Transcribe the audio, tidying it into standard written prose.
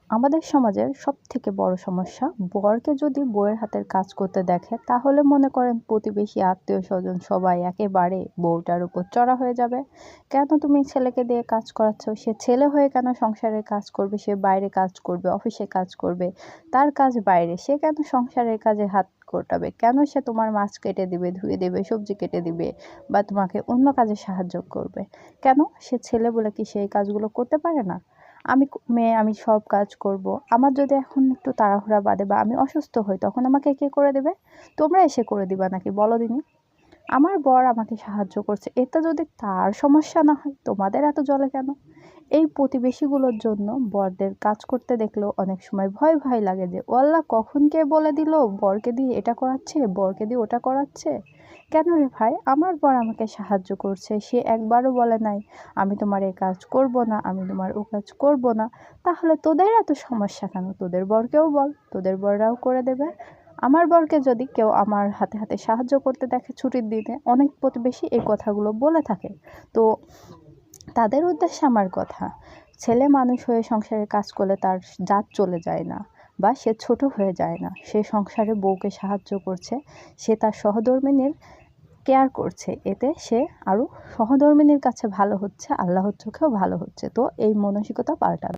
আমাদের সমাজের সবথেকে বড় সমস্যা, বরকে যদি বউয়ের হাতের কাজ করতে দেখে তাহলে মনে করেন প্রতিবেশী আত্মীয়-স্বজন সবাই একেবারে বউটার উপর চড়া হয়ে যাবে। কেন তুমি ছেলেকে দিয়ে কাজ করাচ্ছ? সে ছেলে হয়ে কেন সংসারের কাজ করবে? সে বাইরে কাজ করবে, অফিসে কাজ করবে। তার কাজ বাইরে। সে কেন সংসারের কাজে হাত খটাবে? কেন সে তোমার মাছ কেটে দিবে, ধুয়ে দেবে, সবজি কেটে দিবে বা তোমাকে অন্য কাজে সাহায্য করবে? কেন? সে ছেলে বলে কি সে এই কাজগুলো করতে পারে না? মেয়ে, আমি সব কাজ করব। আমার যদি এখন একটু তাড়াহুড়া বাধে বা আমি অসুস্থ হই তখন আমাকে কে করে দেবে? তোমরা এসে করে দিবা নাকি বলো দিনি? আমার বর আমাকে সাহায্য করছে, এতে যদি তার সমস্যা না হয় তোমাদের এত জ্বলে কেন? এই প্রতিবেশীগুলোর জন্য বরদের কাজ করতে দেখলেও অনেক সময় ভয় ভয় লাগে যে ও আল্লাহ, কখন কে বলে দিল বরকে দিয়ে এটা করাচ্ছে, বরকে দিয়ে ওটা করাচ্ছে। কেন রে ভাই, আমার বর আমাকে সাহায্য করছে, সে একবারও বলে নাই আমি তোমার এই কাজ করব না, আমি তোমার ও কাজ করব না। তাহলে তোদের এত সমস্যা কেন? তোদের বরকেও বল, তোদের বররাও করে দেবে। আমার বরকে যদি কেউ আমার হাতে হাতে সাহায্য করতে দেখে ছুটির দিনে, অনেক প্রতিবেশী এই কথাগুলো বলে থাকে। তো তাদের উদ্দেশ্যে আমার কথা, ছেলে মানুষ হয়ে সংসারের কাজ করলে তার জাত চলে যায় না বা সে ছোট হয়ে যায় না। সে সংসারে বউকে সাহায্য করছে, সে তার সহধর্মিণীর কেয়ার করছে, এতে সে আরও সহধর্মিণীর কাছে ভালো হচ্ছে, আল্লাহর চোখেও ভালো হচ্ছে। তো এই মানসিকতা পাল্টানো।